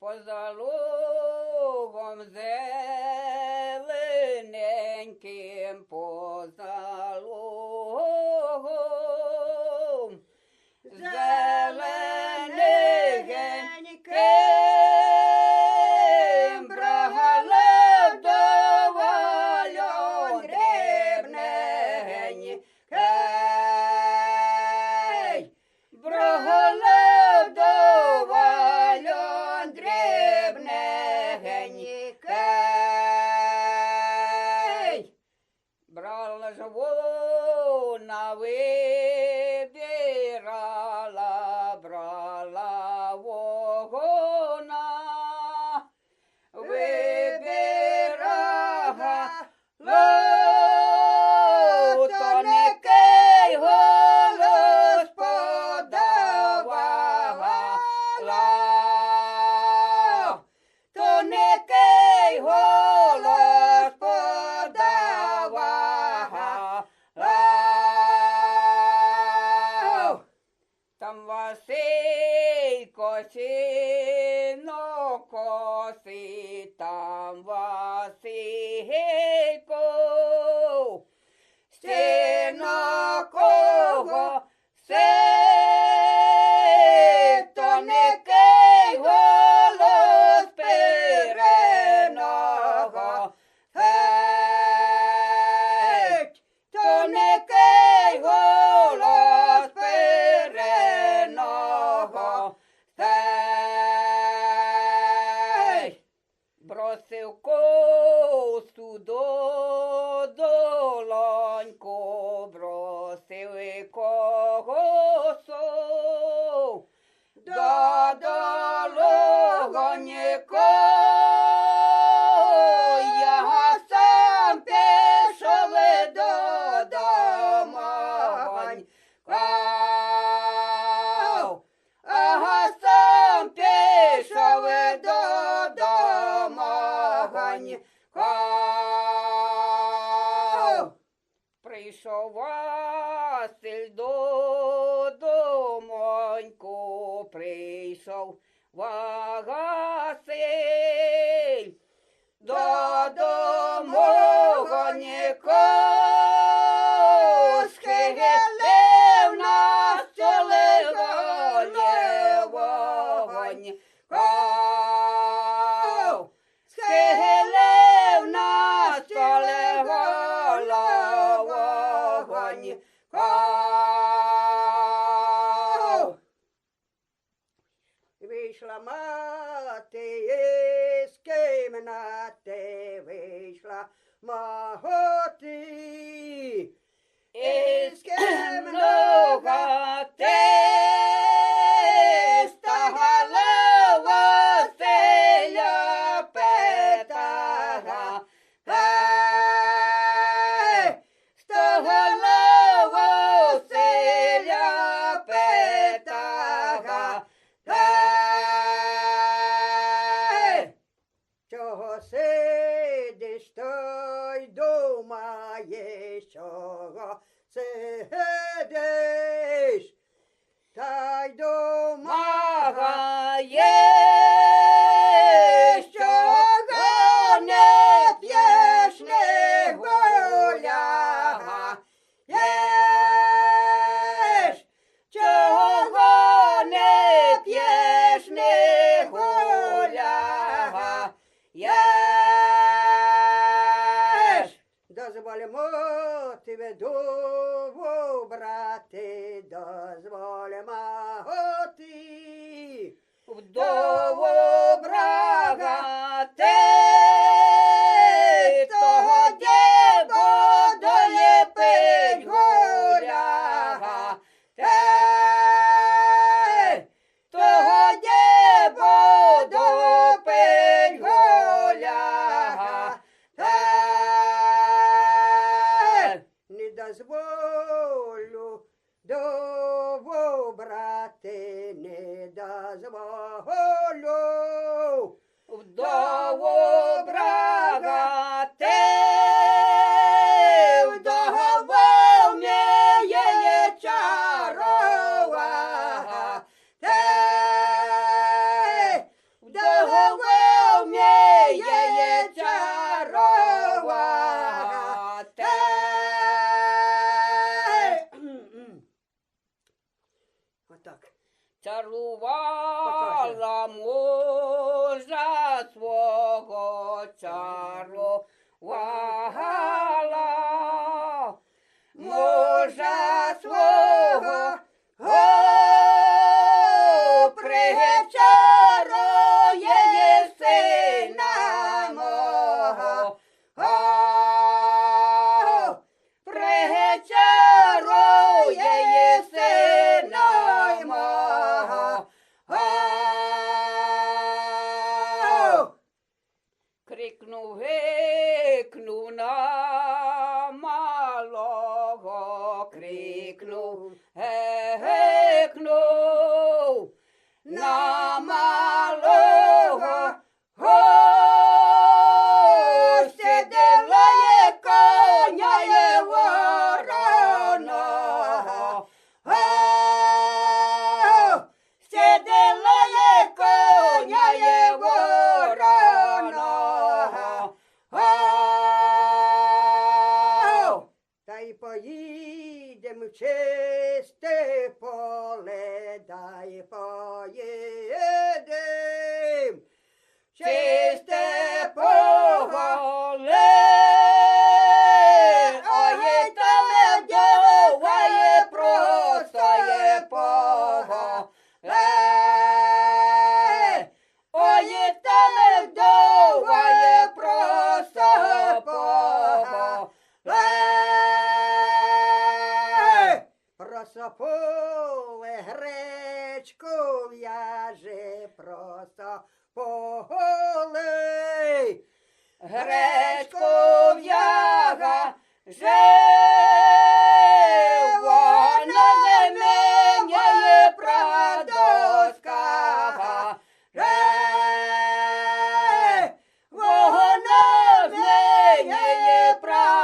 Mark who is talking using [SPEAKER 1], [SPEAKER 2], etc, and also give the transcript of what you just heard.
[SPEAKER 1] поза лугом зелененьким, поза лугом зелененьким, брагала вдова льон дрібненький, брагала вдова льон дрібненький, брала ж вона вибирала, брала вогона, вибирала, то некий голос подавала, то некий голос подавала. Там Василько сіно косить, там Василько сіно кого сить, то некий голос переного геть, то некий голос переного геть, бросив косу до долоньку, бросив косу до долоньку, я сам пішов додому, ага, сам пішов додому. Прийшов Василь додомоньку, прийшов Василь додомоньку, схилив на столі вогонь, схилив на столі вогонь. Вийшла мати із кімнати, вийшла мати із кімнати, стала Василя питала, стала Василя питала, чого сидиш, то й думаєш, чого сидиш, та й думаєш, чого не п'єш, не гуляєш, чого не п'єш, не гуляєш. Дозволимо тебе, дову, брати, дозволимо ти, вдову брагати, того дєбо доліпить гуляга, того дєбо допить гуляга, не дозволю дову брати, не дозволю за мужа свого чарувала, мужа свого причарує сина мого, причарує сина мого. Крикнув, гикнув на малого, крикнув, гикнув на малого, сиділа є коня є вороного, сиділа є коня є вороного. Та й поїдем в чисте поле, да й поїдем в чисте поле, ой, там медова є просто є поле, ой, там медова є просто поле. Просто поле гречку в'яже, просто поле гречку в'яга вона зміняє прадоска, вона зміняє прадоска.